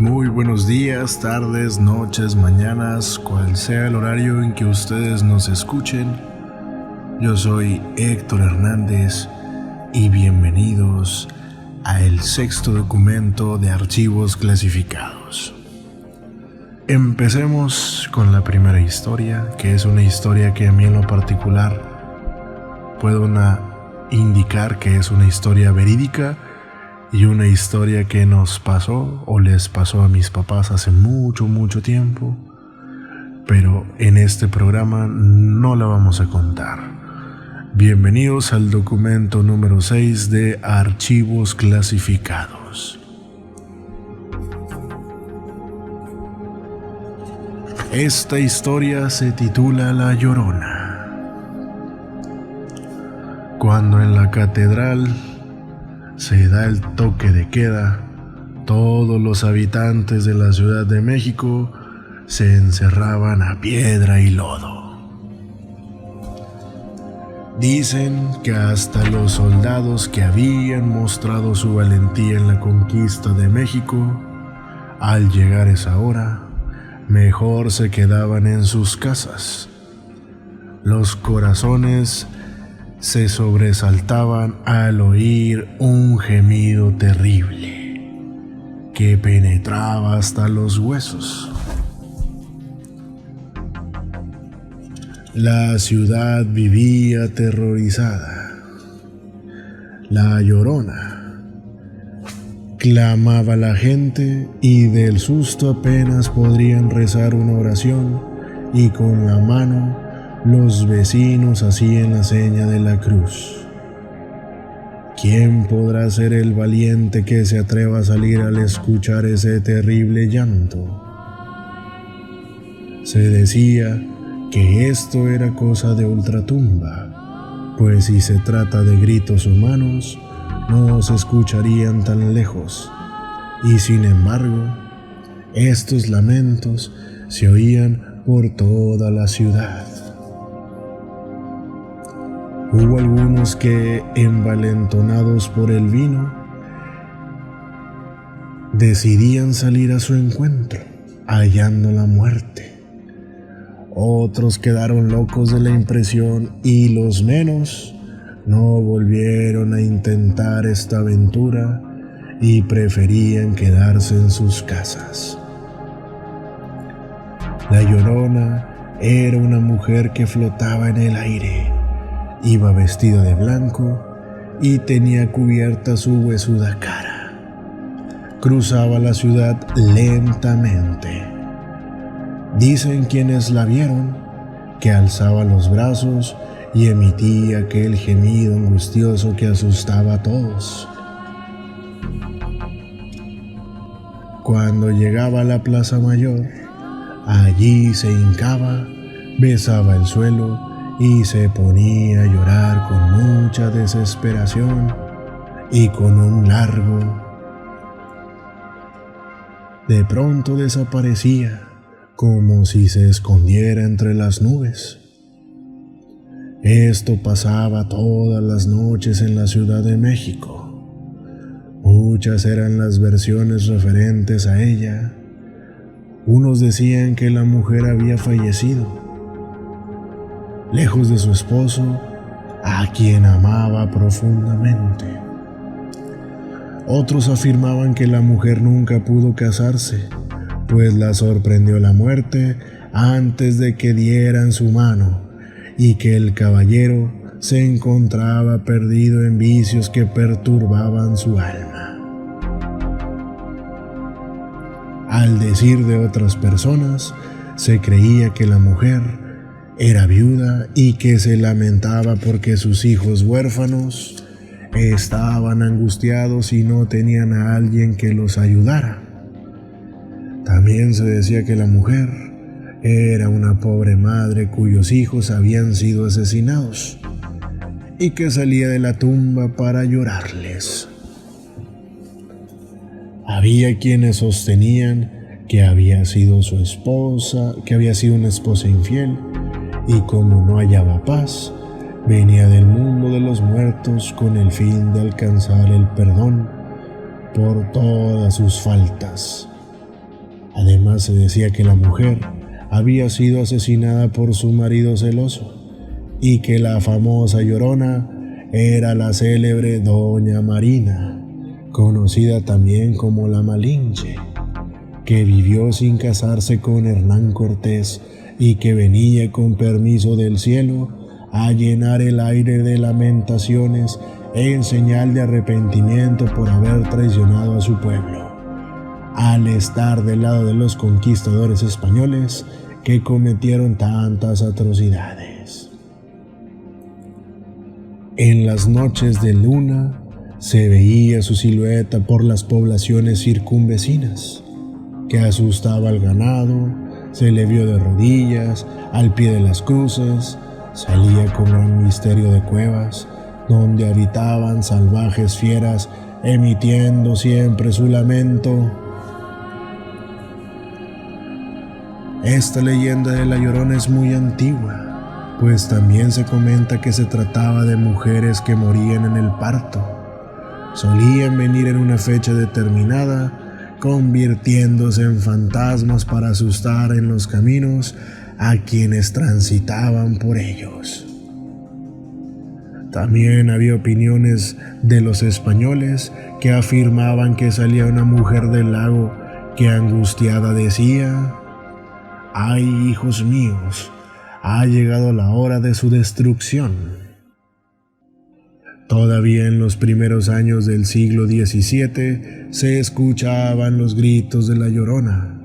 Muy buenos días, tardes, noches, mañanas, cual sea el horario en que ustedes nos escuchen. Yo soy Héctor Hernández y bienvenidos a el sexto documento de archivos clasificados. Empecemos con la primera historia, que es una historia que a mí en lo particular puedo indicar que es una historia verídica y una historia que nos pasó o les pasó a mis papás hace mucho tiempo, pero en este programa no la vamos a contar. Bienvenidos al documento número 6 de archivos clasificados. Esta historia se titula La Llorona. Cuando en la catedral se da el toque de queda, todos los habitantes de la Ciudad de México se encerraban a piedra y lodo. Dicen que hasta los soldados que habían mostrado su valentía en la conquista de México, al llegar esa hora, mejor se quedaban en sus casas. Los corazones se sobresaltaban al oír un gemido terrible que penetraba hasta los huesos. La ciudad vivía aterrorizada. La Llorona clamaba a la gente y del susto apenas podrían rezar una oración, y con la mano los vecinos hacían la seña de la cruz. ¿Quién podrá ser el valiente que se atreva a salir al escuchar ese terrible llanto? Se decía que esto era cosa de ultratumba, pues si se trata de gritos humanos, no se escucharían tan lejos, y sin embargo, estos lamentos se oían por toda la ciudad. Hubo algunos que, envalentonados por el vino, decidían salir a su encuentro, hallando la muerte. Otros quedaron locos de la impresión y los menos no volvieron a intentar esta aventura y preferían quedarse en sus casas. La Llorona era una mujer que flotaba en el aire. Iba vestida de blanco y tenía cubierta su huesuda cara. Cruzaba la ciudad lentamente. Dicen quienes la vieron que alzaba los brazos y emitía aquel gemido angustioso que asustaba a todos. Cuando llegaba a la Plaza Mayor, allí se hincaba, besaba el suelo y se ponía a llorar con mucha desesperación y con un largo. De pronto desaparecía, como si se escondiera entre las nubes. Esto pasaba todas las noches en la Ciudad de México. Muchas eran las versiones referentes a ella. Unos decían que la mujer había fallecido, lejos de su esposo, a quien amaba profundamente. Otros afirmaban que la mujer nunca pudo casarse, pues la sorprendió la muerte antes de que dieran su mano, y que el caballero se encontraba perdido en vicios que perturbaban su alma. Al decir de otras personas, se creía que la mujer era viuda y que se lamentaba porque sus hijos huérfanos estaban angustiados y no tenían a alguien que los ayudara. También se decía que la mujer era una pobre madre cuyos hijos habían sido asesinados y que salía de la tumba para llorarles. Había quienes sostenían que había sido su esposa, que había sido una esposa infiel, y como no hallaba paz, venía del mundo de los muertos con el fin de alcanzar el perdón por todas sus faltas. Además se decía que la mujer había sido asesinada por su marido celoso y que la famosa Llorona era la célebre Doña Marina, conocida también como la Malinche, que vivió sin casarse con Hernán Cortés y que venía con permiso del cielo a llenar el aire de lamentaciones en señal de arrepentimiento por haber traicionado a su pueblo, al estar del lado de los conquistadores españoles que cometieron tantas atrocidades. En las noches de luna se veía su silueta por las poblaciones circunvecinas, que asustaba al ganado. Se le vio de rodillas, al pie de las cruces, salía con gran misterio de cuevas, donde habitaban salvajes fieras, emitiendo siempre su lamento. Esta leyenda de la Llorona es muy antigua, pues también se comenta que se trataba de mujeres que morían en el parto. Solían venir en una fecha determinada, convirtiéndose en fantasmas para asustar en los caminos a quienes transitaban por ellos. También había opiniones de los españoles que afirmaban que salía una mujer del lago que angustiada decía: «Ay, hijos míos, ha llegado la hora de su destrucción». Todavía en los primeros años del siglo XVII se escuchaban los gritos de la Llorona.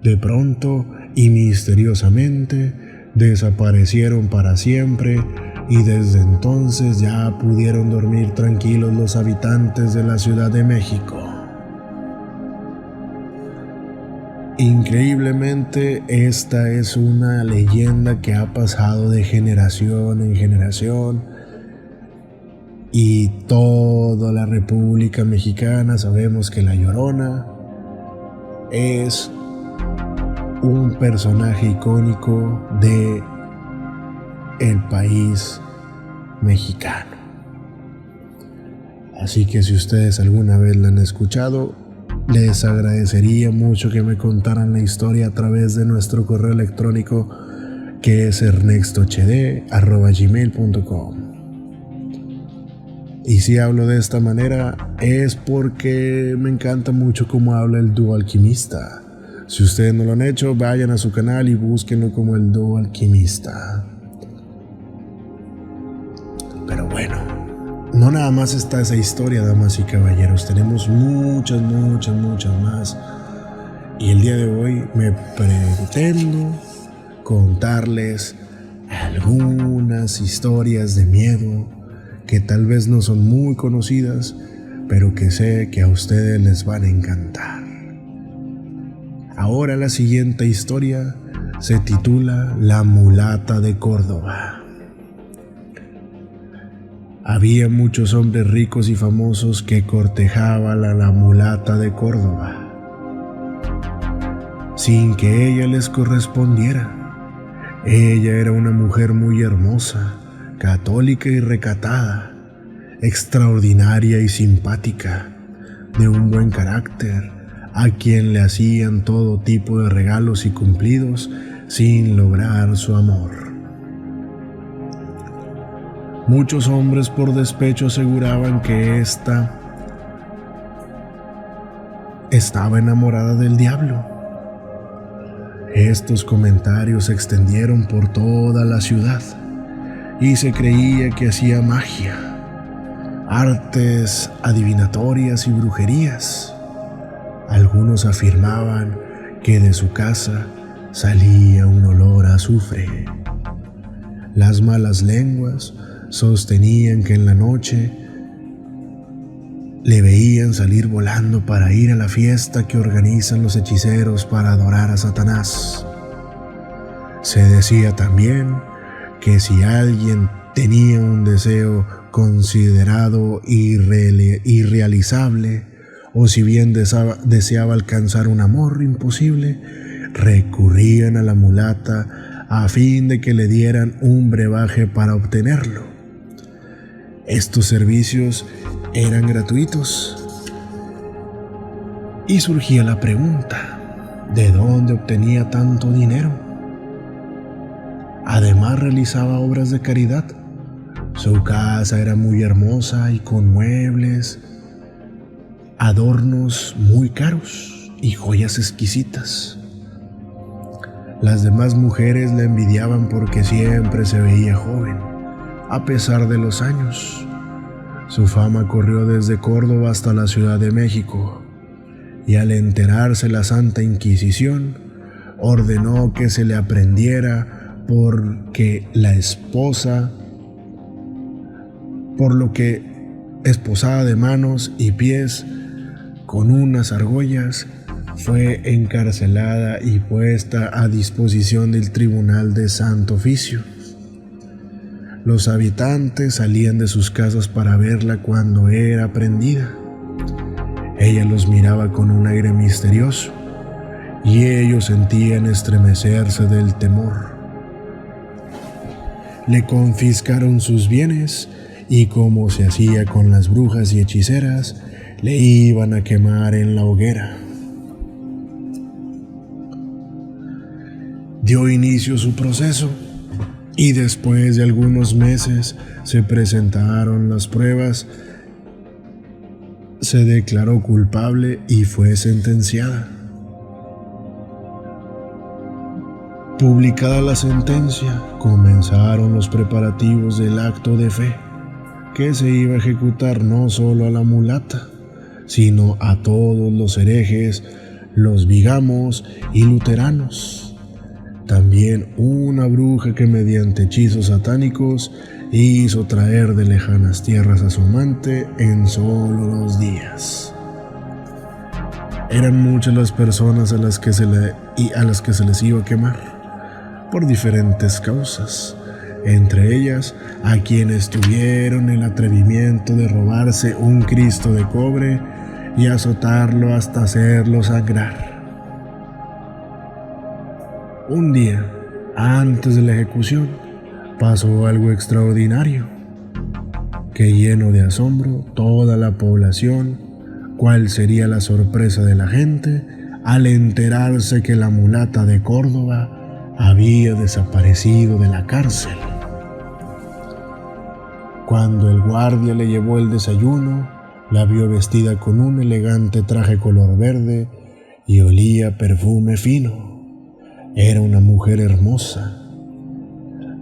De pronto y misteriosamente desaparecieron para siempre y desde entonces ya pudieron dormir tranquilos los habitantes de la Ciudad de México. Increíblemente, esta es una leyenda que ha pasado de generación en generación. Y toda la República Mexicana sabemos que la Llorona es un personaje icónico de el país mexicano. Así que si ustedes alguna vez la han escuchado, les agradecería mucho que me contaran la historia a través de nuestro correo electrónico, que es ernestohd@gmail.com. Y si hablo de esta manera es porque me encanta mucho cómo habla el dúo alquimista. Si ustedes no lo han hecho, vayan a su canal y búsquenlo como el dúo alquimista. Pero bueno, no nada más está esa historia, damas y caballeros. Tenemos muchas más. Y el día de hoy me pretendo contarles algunas historias de miedo que tal vez no son muy conocidas, pero que sé que a ustedes les van a encantar. Ahora la siguiente historia se titula La mulata de Córdoba. Había muchos hombres ricos y famosos que cortejaban a la mulata de Córdoba, sin que ella les correspondiera. Ella era una mujer muy hermosa, católica y recatada, extraordinaria y simpática, de un buen carácter, a quien le hacían todo tipo de regalos y cumplidos sin lograr su amor. Muchos hombres por despecho aseguraban que ésta estaba enamorada del diablo. Estos comentarios se extendieron por toda la ciudad y se creía que hacía magia, artes adivinatorias y brujerías. Algunos afirmaban que de su casa salía un olor a azufre. Las malas lenguas sostenían que en la noche le veían salir volando para ir a la fiesta que organizan los hechiceros para adorar a Satanás. Se decía también que si alguien tenía un deseo considerado irrealizable, o si bien deseaba alcanzar un amor imposible, recurrían a la mulata a fin de que le dieran un brebaje para obtenerlo. Estos servicios eran gratuitos. Y surgía la pregunta: de dónde obtenía tanto dinero. Además realizaba obras de caridad. Su casa era muy hermosa y con muebles, adornos muy caros y joyas exquisitas. Las demás mujeres la envidiaban porque siempre se veía joven, a pesar de los años. Su fama corrió desde Córdoba hasta la Ciudad de México, y al enterarse la Santa Inquisición, ordenó que se le aprehendiera por lo que esposada de manos y pies con unas argollas, fue encarcelada y puesta a disposición del Tribunal de Santo Oficio. Los habitantes salían de sus casas para verla cuando era prendida. Ella los miraba con un aire misterioso y ellos sentían estremecerse del temor. Le confiscaron sus bienes y, como se hacía con las brujas y hechiceras, le iban a quemar en la hoguera. Dio inicio su proceso y después de algunos meses se presentaron las pruebas, se declaró culpable y fue sentenciada. Publicada la sentencia, comenzaron los preparativos del acto de fe, que se iba a ejecutar no solo a la mulata, sino a todos los herejes, los bigamos y luteranos. También una bruja que mediante hechizos satánicos hizo traer de lejanas tierras a su amante en solo 2 días. Eran muchas las personas a las que se les iba a quemar, por diferentes causas, entre ellas a quienes tuvieron el atrevimiento de robarse un Cristo de cobre y azotarlo hasta hacerlo sangrar. Un día, antes de la ejecución, pasó algo extraordinario, que llenó de asombro toda la población. ¿Cuál sería la sorpresa de la gente al enterarse que la mulata de Córdoba había desaparecido de la cárcel? Cuando el guardia le llevó el desayuno, la vio vestida con un elegante traje color verde y olía perfume fino. Era una mujer hermosa.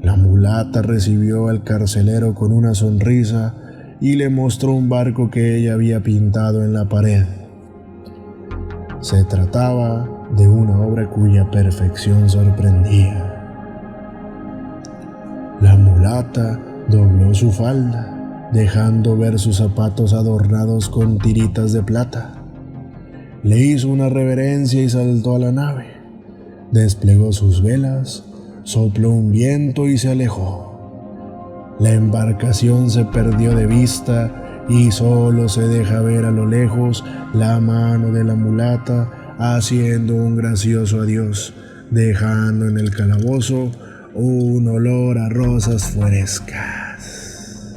La mulata recibió al carcelero con una sonrisa y le mostró un barco que ella había pintado en la pared. Se trataba de una obra cuya perfección sorprendía. La mulata dobló su falda, dejando ver sus zapatos adornados con tiritas de plata. Le hizo una reverencia y saltó a la nave. Desplegó sus velas, sopló un viento y se alejó. La embarcación se perdió de vista y solo se deja ver a lo lejos la mano de la mulata haciendo un gracioso adiós, dejando en el calabozo un olor a rosas frescas.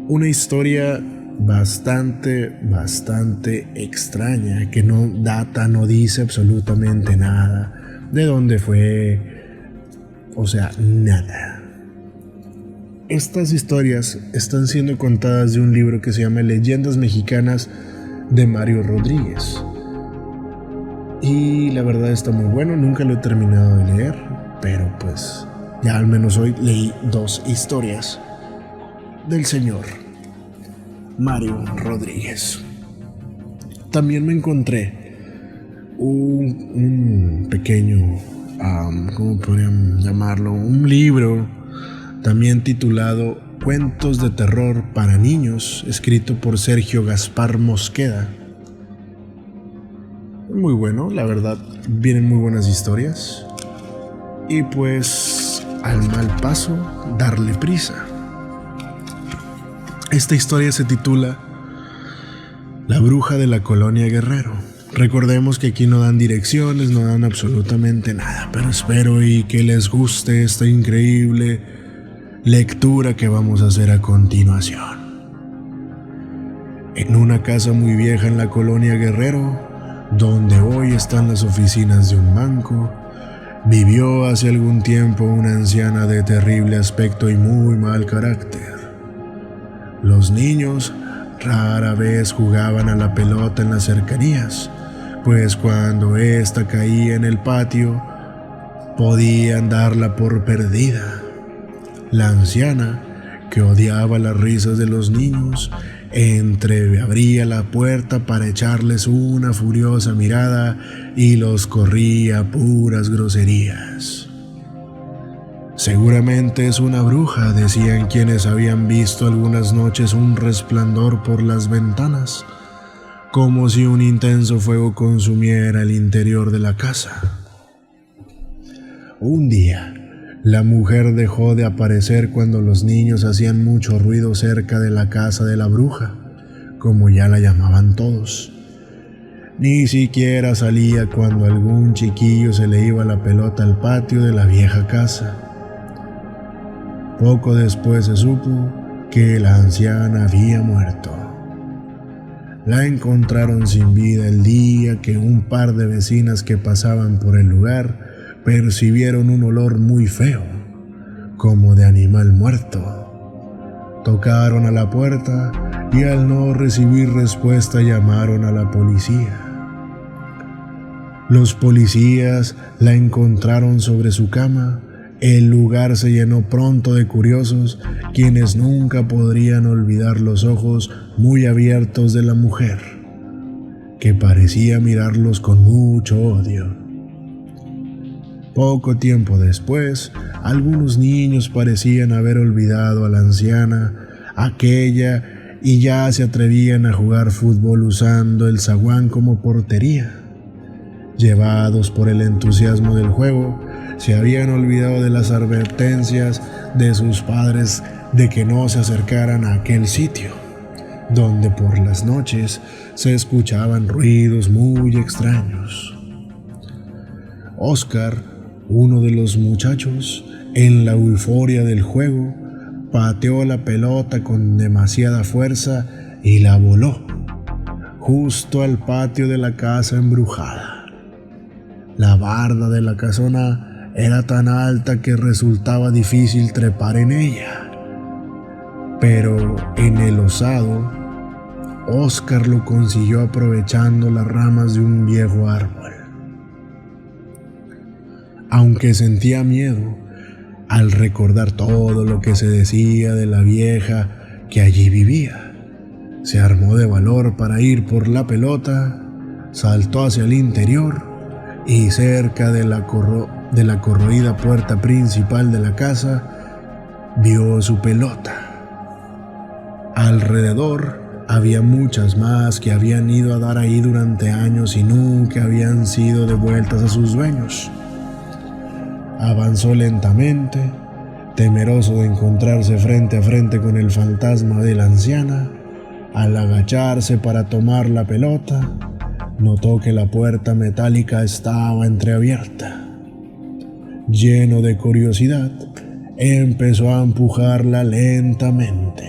Una historia bastante extraña, que no data, no dice absolutamente nada de dónde fue, o sea, nada. Estas historias están siendo contadas de un libro que se llama Leyendas Mexicanas de Mario Rodríguez, y la verdad está muy bueno. Nunca lo he terminado de leer, pero pues ya al menos hoy leí 2 historias del señor Mario Rodríguez. También me encontré un pequeño, ¿cómo podrían llamarlo? Un libro también titulado Cuentos de terror para niños, escrito por Sergio Gaspar Mosqueda. Muy bueno, la verdad, vienen muy buenas historias. Y pues, al mal paso, darle prisa. Esta historia se titula La bruja de la colonia Guerrero. Recordemos que aquí no dan direcciones, no dan absolutamente nada, pero espero y que les guste esta increíble lectura que vamos a hacer a continuación. En una casa muy vieja en la colonia Guerrero, donde hoy están las oficinas de un banco, vivió hace algún tiempo una anciana de terrible aspecto y muy mal carácter. Los niños rara vez jugaban a la pelota en las cercanías, pues cuando ésta caía en el patio, podían darla por perdida. La anciana, que odiaba las risas de los niños, entreabría la puerta para echarles una furiosa mirada y los corría a puras groserías. Seguramente es una bruja, decían quienes habían visto algunas noches un resplandor por las ventanas, como si un intenso fuego consumiera el interior de la casa. Un día, la mujer dejó de aparecer cuando los niños hacían mucho ruido cerca de la casa de la bruja, como ya la llamaban todos. Ni siquiera salía cuando algún chiquillo se le iba la pelota al patio de la vieja casa. Poco después se supo que la anciana había muerto. La encontraron sin vida el día que un par de vecinas que pasaban por el lugar percibieron un olor muy feo, como de animal muerto. Tocaron a la puerta y al no recibir respuesta llamaron a la policía. Los policías la encontraron sobre su cama. El lugar se llenó pronto de curiosos, quienes nunca podrían olvidar los ojos muy abiertos de la mujer, que parecía mirarlos con mucho odio. Poco tiempo después, algunos niños parecían haber olvidado a la anciana, aquella, y ya se atrevían a jugar fútbol usando el zaguán como portería. Llevados por el entusiasmo del juego, se habían olvidado de las advertencias de sus padres de que no se acercaran a aquel sitio, donde por las noches se escuchaban ruidos muy extraños. Oscar, uno de los muchachos, en la euforia del juego, pateó la pelota con demasiada fuerza y la voló justo al patio de la casa embrujada. La barda de la casona era tan alta que resultaba difícil trepar en ella, pero en el osado, Oscar lo consiguió aprovechando las ramas de un viejo árbol. Aunque sentía miedo al recordar todo lo que se decía de la vieja que allí vivía, se armó de valor para ir por la pelota, saltó hacia el interior y cerca de la corroída puerta principal de la casa vio su pelota. Alrededor había muchas más que habían ido a dar ahí durante años y nunca habían sido devueltas a sus dueños. Avanzó lentamente, temeroso de encontrarse frente a frente con el fantasma de la anciana. Al agacharse para tomar la pelota, notó que la puerta metálica estaba entreabierta. Lleno de curiosidad, empezó a empujarla lentamente.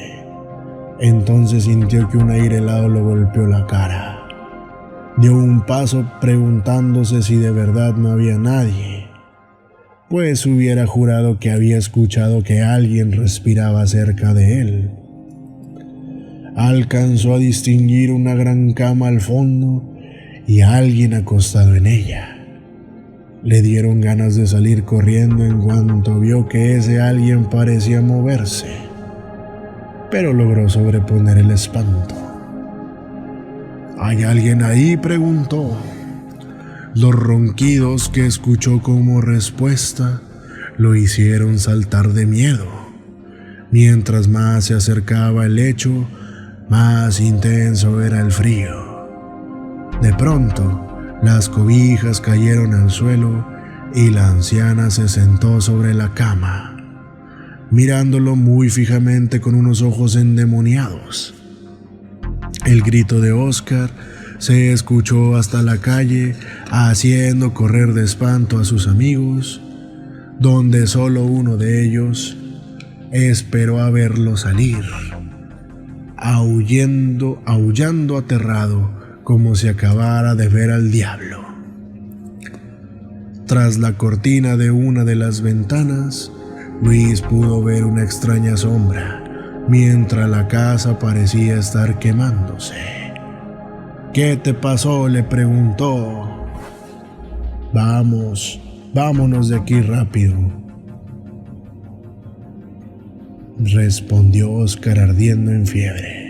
Entonces sintió que un aire helado le golpeó la cara. Dio un paso preguntándose si de verdad no había nadie, pues hubiera jurado que había escuchado que alguien respiraba cerca de él. Alcanzó a distinguir una gran cama al fondo y a alguien acostado en ella. Le dieron ganas de salir corriendo en cuanto vio que ese alguien parecía moverse, pero logró sobreponer el espanto. ¿Hay alguien ahí?, preguntó. Los ronquidos que escuchó como respuesta lo hicieron saltar de miedo. Mientras más se acercaba el lecho, más intenso era el frío. De pronto, las cobijas cayeron al suelo y la anciana se sentó sobre la cama, mirándolo muy fijamente con unos ojos endemoniados. El grito de Oscar se escuchó hasta la calle, haciendo correr de espanto a sus amigos, donde solo uno de ellos esperó a verlo salir. aullando aterrado, como si acabara de ver al diablo. Tras la cortina de una de las ventanas, Luis pudo ver una extraña sombra, mientras la casa parecía estar quemándose. «¿Qué te pasó?», le preguntó. Vámonos de aquí rápido», respondió Oscar ardiendo en fiebre.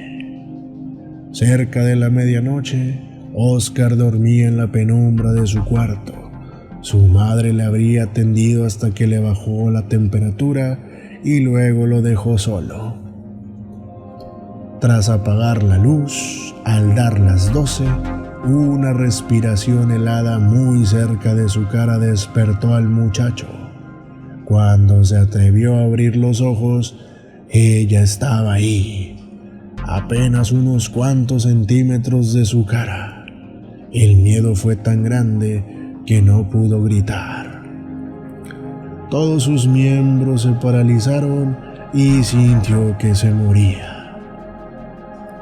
Cerca de la medianoche, Oscar dormía en la penumbra de su cuarto. Su madre le habría atendido hasta que le bajó la temperatura y luego lo dejó solo. Tras apagar la luz, al dar las 12, una respiración helada muy cerca de su cara despertó al muchacho. Cuando se atrevió a abrir los ojos, ella estaba ahí, apenas unos cuantos centímetros de su cara. El miedo fue tan grande que no pudo gritar. Todos sus miembros se paralizaron y sintió que se moría.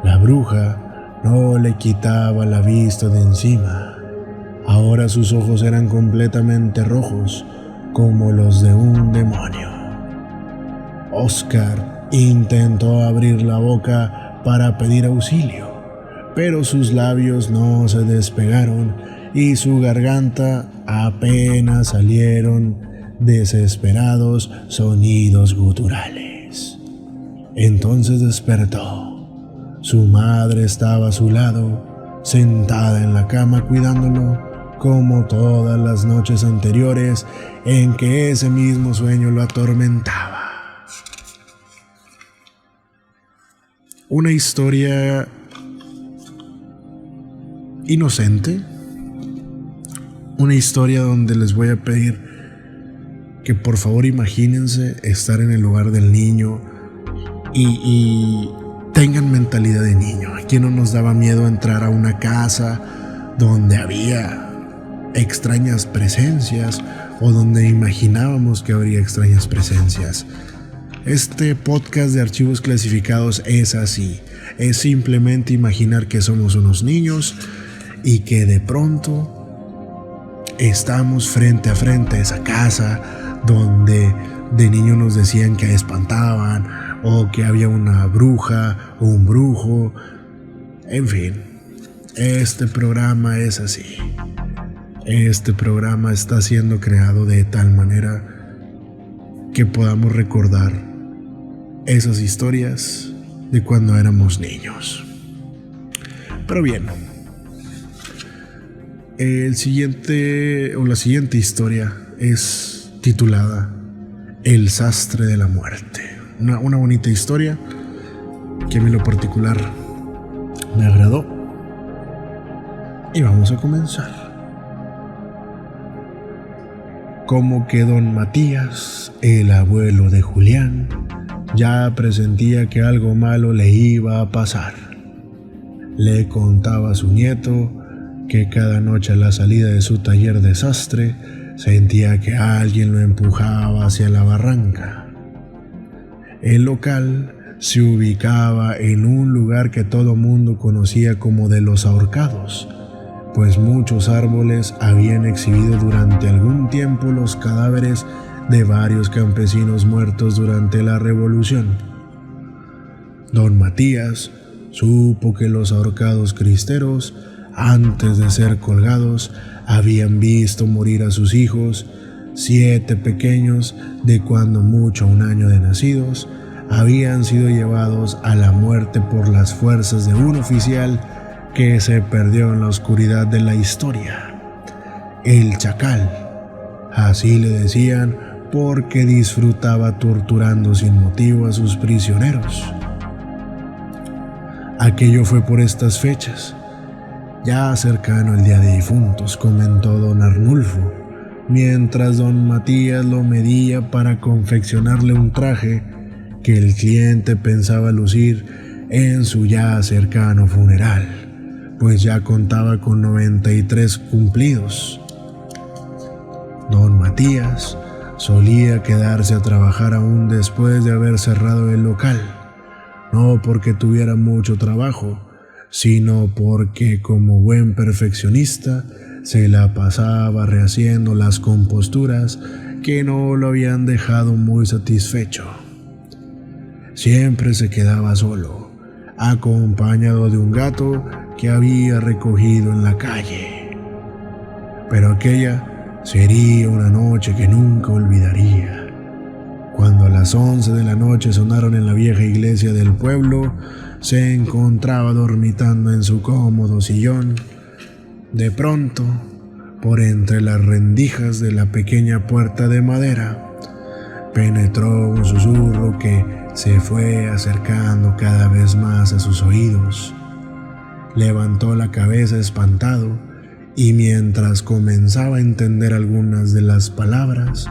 La bruja no le quitaba la vista de encima. Ahora sus ojos eran completamente rojos, como los de un demonio. Oscar intentó abrir la boca para pedir auxilio, pero sus labios no se despegaron y su garganta apenas salieron desesperados sonidos guturales. Entonces despertó. Su madre estaba a su lado, sentada en la cama cuidándolo, como todas las noches anteriores en que ese mismo sueño lo atormentaba. Una historia inocente, una historia donde les voy a pedir que por favor imagínense estar en el lugar del niño y tengan mentalidad de niño. Aquí no nos daba miedo entrar a una casa donde había extrañas presencias o donde imaginábamos que habría extrañas presencias. Este podcast de Archivos Clasificados es así. Es simplemente imaginar que somos unos niños y que de pronto estamos frente a frente a esa casa donde de niño nos decían que espantaban o que había una bruja o un brujo. En fin, este programa es así. Este programa está siendo creado de tal manera que podamos recordar esas historias de cuando éramos niños. Pero bien, la siguiente historia es titulada El sastre de la muerte. Una bonita historia que a mí en lo particular me agradó. Y vamos a comenzar. Como que don Matías, el abuelo de Julián, ya presentía que algo malo le iba a pasar. Le contaba a su nieto que cada noche a la salida de su taller de sastre sentía que alguien lo empujaba hacia la barranca. El local se ubicaba en un lugar que todo mundo conocía como de los ahorcados, pues muchos árboles habían exhibido durante algún tiempo los cadáveres de varios campesinos muertos durante la Revolución. Don Matías supo que los ahorcados cristeros, antes de ser colgados, habían visto morir a sus hijos, 7 pequeños de cuando mucho 1 año de nacidos, habían sido llevados a la muerte por las fuerzas de un oficial que se perdió en la oscuridad de la historia. El Chacal, así le decían porque disfrutaba torturando sin motivo a sus prisioneros. Aquello fue por estas fechas, ya cercano el día de difuntos, comentó don Arnulfo, mientras don Matías lo medía para confeccionarle un traje que el cliente pensaba lucir en su ya cercano funeral, pues ya contaba con 93 cumplidos. Don Matías solía quedarse a trabajar aún después de haber cerrado el local, no porque tuviera mucho trabajo, sino porque como buen perfeccionista se la pasaba rehaciendo las composturas que no lo habían dejado muy satisfecho. Siempre se quedaba solo, acompañado de un gato que había recogido en la calle. Pero aquella sería una noche que nunca olvidaría. Cuando a las 11 de la noche sonaron en la vieja iglesia del pueblo, se encontraba dormitando en su cómodo sillón. De pronto, por entre las rendijas de la pequeña puerta de madera, penetró un susurro que se fue acercando cada vez más a sus oídos. Levantó la cabeza espantado y mientras comenzaba a entender algunas de las palabras,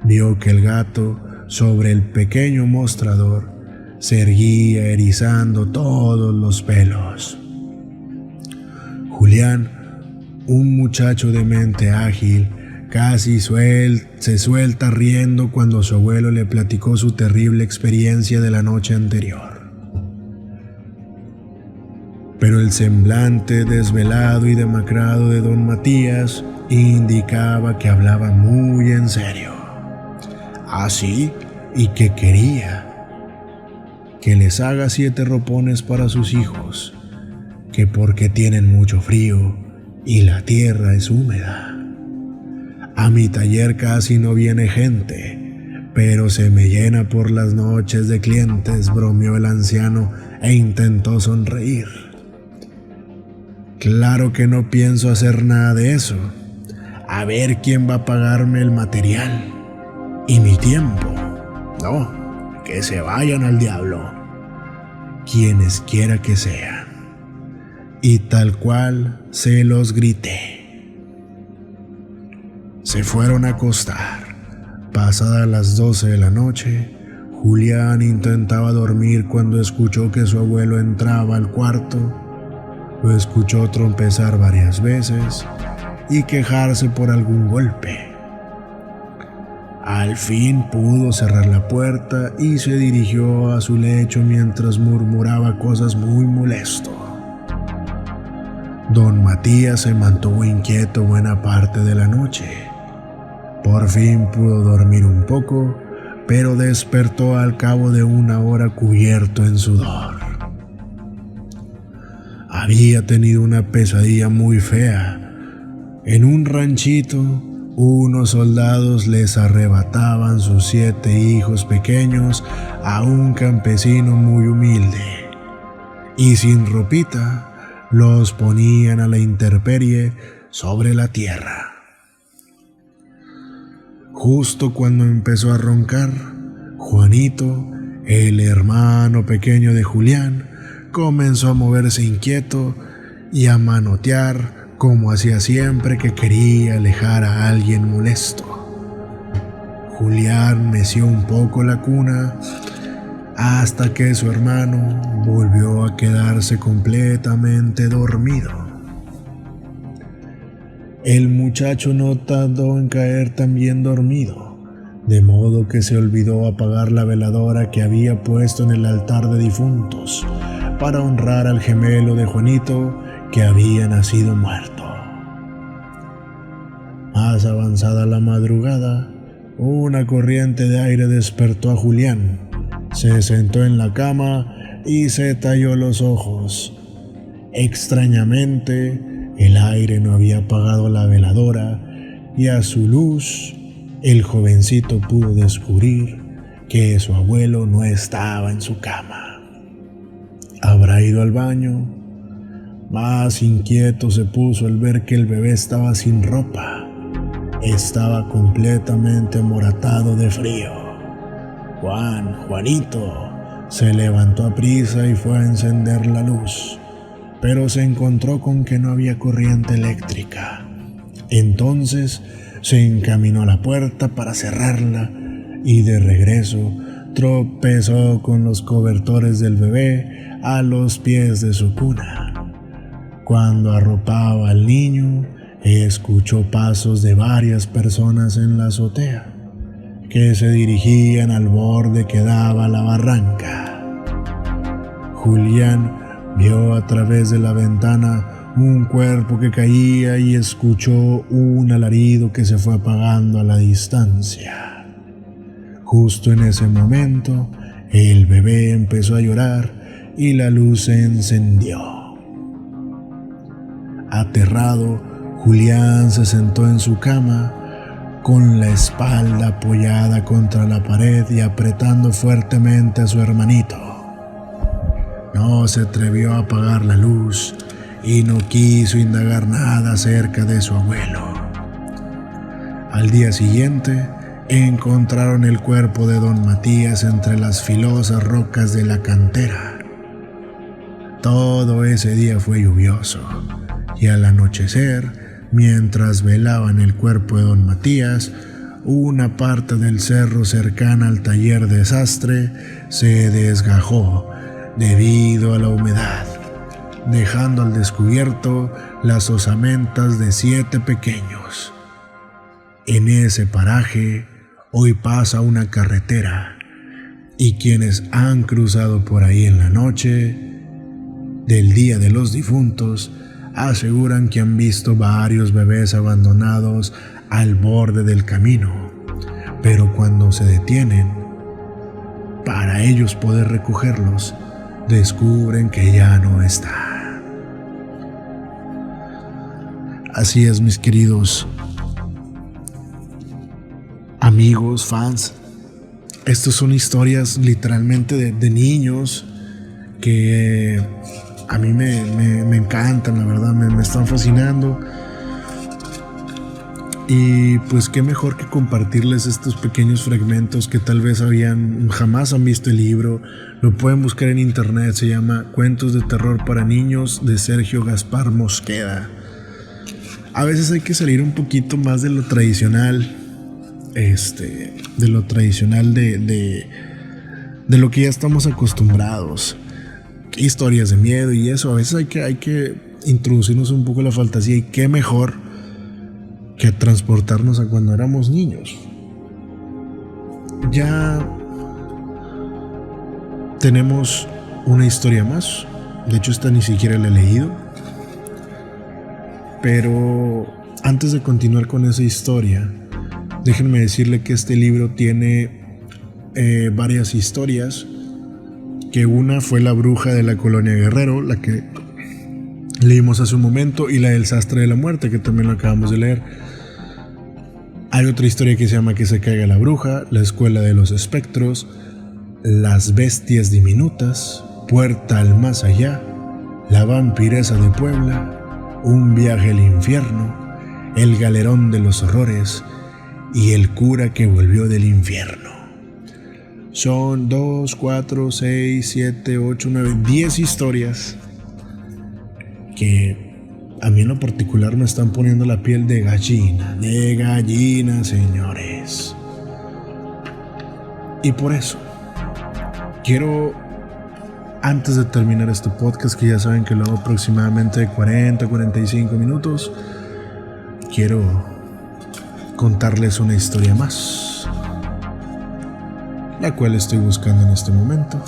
vio que el gato sobre el pequeño mostrador se erguía erizando todos los pelos. Julián, un muchacho de mente ágil, casi se suelta riendo cuando su abuelo le platicó su terrible experiencia de la noche anterior. Pero el semblante desvelado y demacrado de don Matías indicaba que hablaba muy en serio. ¿Así? ¿Y que quería? Que les haga 7 ropones para sus hijos, que porque tienen mucho frío y la tierra es húmeda. A mi taller casi no viene gente, pero se me llena por las noches de clientes, bromeó el anciano e intentó sonreír. Claro que no pienso hacer nada de eso. A ver quién va a pagarme el material y mi tiempo. No, que se vayan al diablo, quienes quiera que sean. Y tal cual se los grité. Se fueron a acostar. Pasadas las 12 de la noche, Julián intentaba dormir cuando escuchó que su abuelo entraba al cuarto. Lo escuchó trompezar varias veces y quejarse por algún golpe. Al fin pudo cerrar la puerta y se dirigió a su lecho mientras murmuraba cosas muy molesto. Don Matías se mantuvo inquieto buena parte de la noche. Por fin pudo dormir un poco, pero despertó al cabo de 1 hora cubierto en sudor. Había tenido una pesadilla muy fea. En un ranchito, unos soldados les arrebataban sus 7 hijos pequeños a un campesino muy humilde, y sin ropita los ponían a la intemperie sobre la tierra. Justo cuando empezó a roncar, Juanito, el hermano pequeño de Julián, comenzó a moverse inquieto y a manotear como hacía siempre que quería alejar a alguien molesto. Julián meció un poco la cuna hasta que su hermano volvió a quedarse completamente dormido. El muchacho no tardó en caer también dormido, de modo que se olvidó apagar la veladora que había puesto en el altar de difuntos para honrar al gemelo de Juanito que había nacido muerto. Más avanzada la madrugada, una corriente de aire despertó a Julián. Se sentó en la cama y se talló los ojos. Extrañamente, el aire no había apagado la veladora y a su luz, el jovencito pudo descubrir que su abuelo no estaba en su cama. ¿Habrá ido al baño? Más inquieto se puso al ver que el bebé estaba sin ropa. Estaba completamente amoratado de frío. Juanito, se levantó aprisa y fue a encender la luz, pero se encontró con que no había corriente eléctrica. Entonces se encaminó a la puerta para cerrarla y de regreso tropezó con los cobertores del bebé a los pies de su cuna. Cuando arropaba al niño, escuchó pasos de varias personas en la azotea, que se dirigían al borde que daba a la barranca. Julián vio a través de la ventana un cuerpo que caía y escuchó un alarido que se fue apagando a la distancia. Justo en ese momento, el bebé empezó a llorar y la luz se encendió. Aterrado, Julián se sentó en su cama con la espalda apoyada contra la pared y apretando fuertemente a su hermanito. No se atrevió a apagar la luz y no quiso indagar nada acerca de su abuelo. Al día siguiente, encontraron el cuerpo de don Matías entre las filosas rocas de la cantera. Todo ese día fue lluvioso y al anochecer, mientras velaban el cuerpo de don Matías, una parte del cerro cercana al taller de sastre se desgajó debido a la humedad, dejando al descubierto las osamentas de 7 pequeños. En ese paraje hoy pasa una carretera y quienes han cruzado por ahí en la noche del Día de los Difuntos aseguran que han visto varios bebés abandonados al borde del camino, pero cuando se detienen para ellos poder recogerlos, descubren que ya no está. Así es, mis queridos amigos, fans. Estas son historias literalmente de niños que a mí me encantan, la verdad, me están fascinando. Y pues qué mejor que compartirles estos pequeños fragmentos que tal vez jamás han visto el libro. Lo pueden buscar en internet, se llama Cuentos de terror para niños de Sergio Gaspar Mosqueda. A veces hay que salir un poquito más de lo tradicional, de lo que ya estamos acostumbrados. Historias de miedo y eso, a veces hay que introducirnos un poco en la fantasía, y qué mejor que transportarnos a cuando éramos niños. Ya tenemos una historia más, de hecho esta ni siquiera la he leído, pero antes de continuar con esa historia, déjenme decirle que este libro tiene varias historias, que una fue La bruja de la colonia Guerrero, la que leímos hace un momento, y la del sastre de la muerte, que también lo acabamos de leer. Hay otra historia que se llama Que se caiga la bruja, La escuela de los espectros, Las bestias diminutas, Puerta al más allá, La vampiresa de Puebla, Un viaje al infierno, El galerón de los horrores y El cura que volvió del infierno. Son 2, 4, 6, 7, 8, 9, 10 historias que a mí en lo particular me están poniendo la piel de gallina, señores. Y por eso quiero, antes de terminar este podcast, que ya saben que lo hago aproximadamente de 40 a 45 minutos, quiero contarles una historia más, la cual estoy buscando en este momento.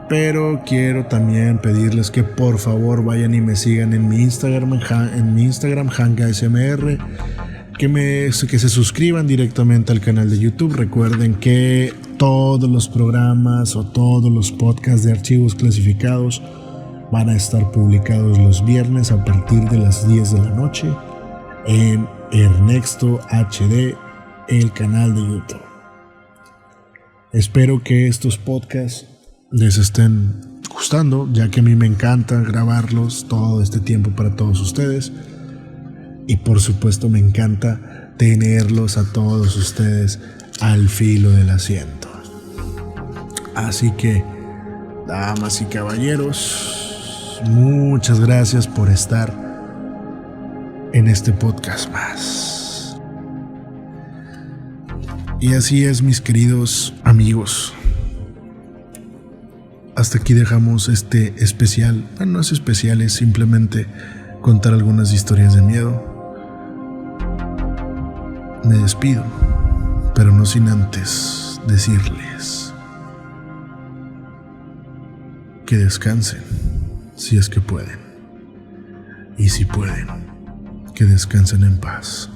Pero quiero también pedirles que por favor vayan y me sigan en mi Instagram, HangaSMR, que se suscriban directamente al canal de YouTube. Recuerden que todos los programas o todos los podcasts de Archivos Clasificados van a estar publicados los viernes a partir de las 10 de la noche en Ernesto HD, el canal de YouTube. Espero que estos podcasts les estén gustando, ya que a mí me encanta grabarlos todo este tiempo para todos ustedes, y por supuesto me encanta tenerlos a todos ustedes al filo del asiento. Así que, damas y caballeros, muchas gracias por estar en este podcast más. Y así es, mis queridos amigos. Hasta aquí dejamos este especial. Bueno, no es especial, es simplemente contar algunas historias de miedo. Me despido, pero no sin antes decirles: que descansen, si es que pueden. Y si pueden, que descansen en paz.